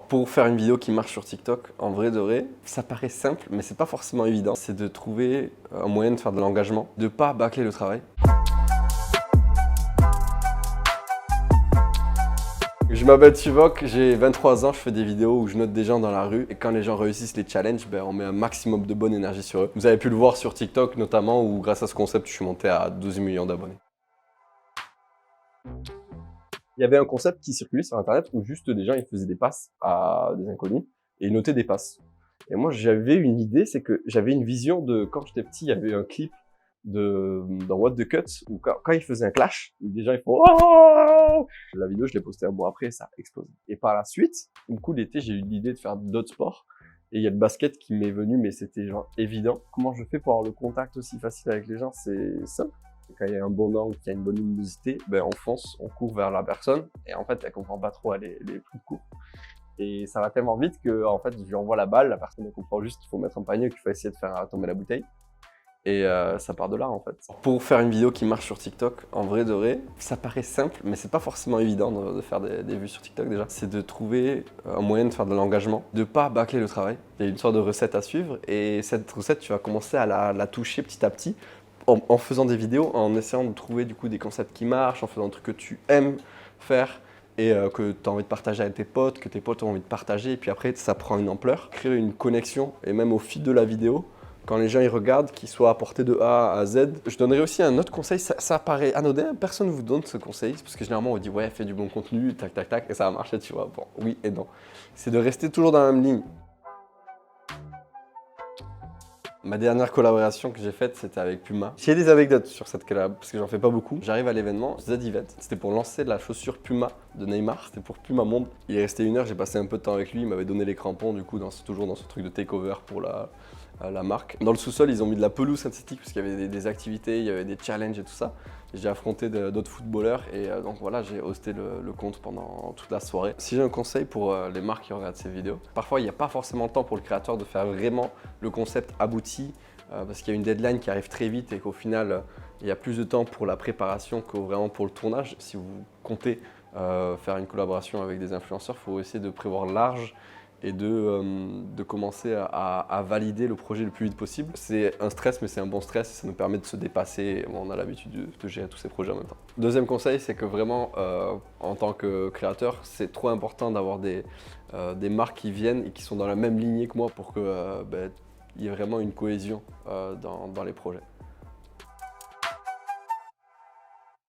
Pour faire une vidéo qui marche sur TikTok, en vrai de vrai, ça paraît simple, mais c'est pas forcément évident. C'est de trouver un moyen de faire de l'engagement, de pas bâcler le travail. Je m'appelle Tuvok, j'ai 23 ans, je fais des vidéos où je note des gens dans la rue et quand les gens réussissent les challenges, on met un maximum de bonne énergie sur eux. Vous avez pu le voir sur TikTok notamment où grâce à ce concept, je suis monté à 12 millions d'abonnés. Il y avait un concept qui circulait sur internet où juste des gens ils faisaient des passes à des inconnus et ils notaient des passes. Et moi j'avais une idée, c'est que j'avais une vision de quand j'étais petit, il y avait un clip dans What the Cut où quand ils faisaient un clash, des gens ils font oh! La vidéo je l'ai postée un mois après, ça a explosé. Et par la suite, du coup l'été j'ai eu l'idée de faire d'autres sports et il y a le basket qui m'est venu mais c'était genre évident. Comment je fais pour avoir le contact aussi facile avec les gens? C'est simple. Quand il y a un bon angle, qu'il y a une bonne luminosité, on fonce, on court vers la personne et en fait elle comprend pas trop les plus courts. Et ça va tellement vite que en fait je lui envoie la balle, la personne elle comprend juste qu'il faut mettre un panier, qu'il faut essayer de faire tomber la bouteille. Et ça part de là en fait. Pour faire une vidéo qui marche sur TikTok, en vrai de vrai, ça paraît simple, mais c'est pas forcément évident de faire des vues sur TikTok déjà. C'est de trouver un moyen de faire de l'engagement, de pas bâcler le travail. Il y a une sorte de recette à suivre et cette recette, tu vas commencer à la toucher petit à petit en faisant des vidéos, en essayant de trouver du coup des concepts qui marchent, en faisant des trucs que tu aimes faire et que tu as envie de partager avec tes potes, que tes potes ont envie de partager, et puis après ça prend une ampleur. Créer une connexion, et même au fil de la vidéo, quand les gens ils regardent, qu'ils soient apportés de A à Z. Je donnerais aussi un autre conseil, ça paraît anodin, personne ne vous donne ce conseil, parce que généralement on dit ouais, fais du bon contenu, tac tac tac, et ça va marcher, tu vois. Bon, oui et non. C'est de rester toujours dans la même ligne. Ma dernière collaboration que j'ai faite, c'était avec Puma. J'ai des anecdotes sur cette collab, parce que j'en fais pas beaucoup. J'arrive à l'événement, Z-Event. C'était pour lancer la chaussure Puma de Neymar. C'était pour Puma Monde. Il est resté 1 heure, j'ai passé un peu de temps avec lui. Il m'avait donné les crampons, du coup, toujours dans ce truc de takeover pour la marque. Dans le sous-sol, ils ont mis de la pelouse synthétique, parce qu'il y avait des activités, il y avait des challenges et tout ça. J'ai affronté d'autres footballeurs et donc voilà, j'ai hosté le compte pendant toute la soirée. Si j'ai un conseil pour les marques qui regardent ces vidéos, parfois il n'y a pas forcément le temps pour le créateur de faire vraiment le concept abouti parce qu'il y a une deadline qui arrive très vite et qu'au final il y a plus de temps pour la préparation que vraiment pour le tournage. Si vous comptez faire une collaboration avec des influenceurs, il faut essayer de prévoir large et de commencer à valider le projet le plus vite possible. C'est un stress, mais c'est un bon stress, ça nous permet de se dépasser. On a l'habitude de gérer tous ces projets en même temps. Deuxième conseil, c'est que vraiment, en tant que créateur, c'est trop important d'avoir des marques qui viennent et qui sont dans la même lignée que moi pour qu'il y ait vraiment une cohésion dans les projets.